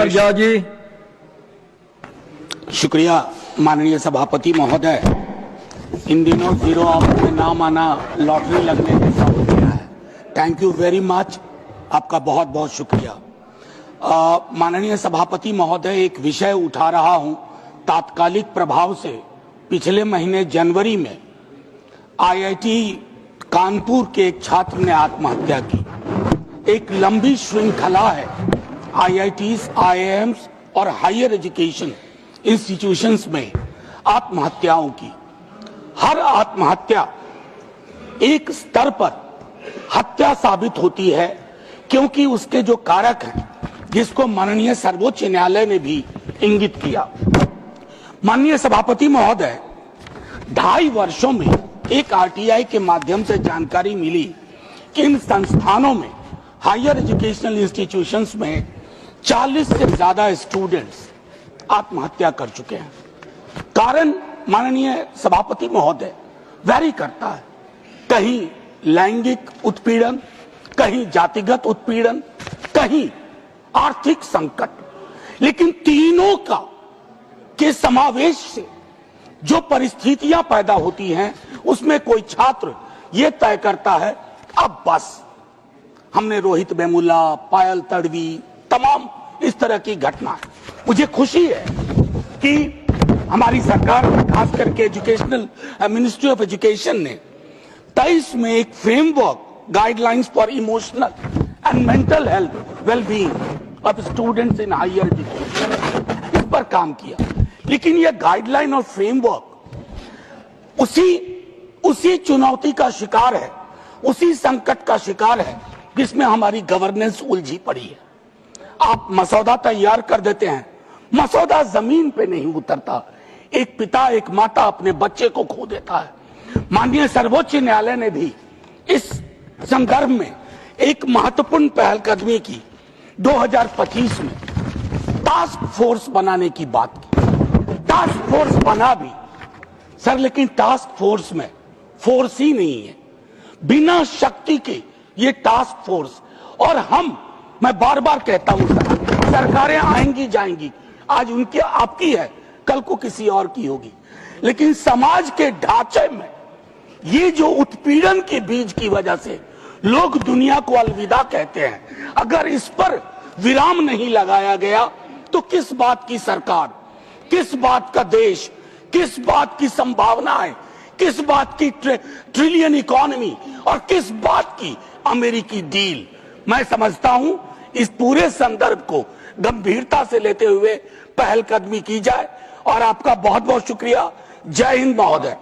पर झा जी। शुक्रिया माननीय सभापति महोदय। इन दिनों जीरो ऑफ में नाम आना लॉटरी लगने जैसा हो गया है। थैंक यू वेरी मच, आपका बहुत बहुत शुक्रिया। माननीय सभापति महोदय, एक विषय उठा रहा हूं। तात्कालिक प्रभाव से पिछले महीने जनवरी में आईआईटी कानपुर के एक छात्र ने आत्महत्या की। एक लंबी श्रृंखला है आईआईटीज, आईआईएम्स और हायर एजुकेशन इंस्टीट्यूशंस में आत्महत्याओं की। हर आत्महत्या एक स्तर पर हत्या साबित होती है, क्योंकि उसके जो कारक हैं, जिसको माननीय सर्वोच्च न्यायालय ने भी इंगित किया। माननीय सभापति महोदय, 2.5 वर्षों में एक आरटीआई के माध्यम से जानकारी मिली कि इन संस्थानों में, हायर एजुकेशनल इंस्टीट्यूशंस में 40 से ज्यादा स्टूडेंट्स आत्महत्या कर चुके हैं। कारण माननीय सभापति महोदय वैरी करता है। कहीं लैंगिक उत्पीड़न, कहीं जातिगत उत्पीड़न, कहीं आर्थिक संकट, लेकिन तीनों का के समावेश से जो परिस्थितियां पैदा होती हैं, उसमें कोई छात्र ये तय करता है अब बस। हमने रोहित वेमुला, पायल तड़वी, तमाम इस तरह की घटना। मुझे खुशी है कि हमारी सरकार, खास करके एजुकेशनल मिनिस्ट्री ऑफ एजुकेशन ने 23 में एक framework, guidelines for emotional and mental health wellbeing of students in higher education, इस पर काम किया। लेकिन यह गाइडलाइन और फ्रेमवर्क उसी चुनौती का शिकार है, उसी संकट का शिकार है जिसमें हमारी गवर्नेंस उलझी पड़ी है। आप मसौदा तैयार कर देते हैं, मसौदा जमीन पे नहीं उतरता। एक पिता, एक माता अपने बच्चे को खो देता है। माननीय सर्वोच्च न्यायालय ने भी इस संदर्भ में एक महत्वपूर्ण पहलकदमी की। 2025 में टास्क फोर्स बनाने की बात की। टास्क फोर्स बना भी सर, लेकिन टास्क फोर्स में फोर्स ही नहीं है। बिना शक्ति के ये टास्क फोर्स, और मैं बार बार कहता हूं सर, सरकारें आएंगी जाएंगी, आज उनकी आपकी है, कल को किसी और की होगी, लेकिन समाज के ढांचे में ये जो उत्पीड़न के बीज की वजह से लोग दुनिया को अलविदा कहते हैं, अगर इस पर विराम नहीं लगाया गया तो किस बात की सरकार, किस बात का देश, किस बात की संभावनाएं, किस बात की ट्रिलियन इकोनॉमी और किस बात की अमेरिकी डील। मैं समझता हूं इस पूरे संदर्भ को गंभीरता से लेते हुए पहलकदमी की जाए, और आपका बहुत बहुत शुक्रिया। जय हिंद महोदय।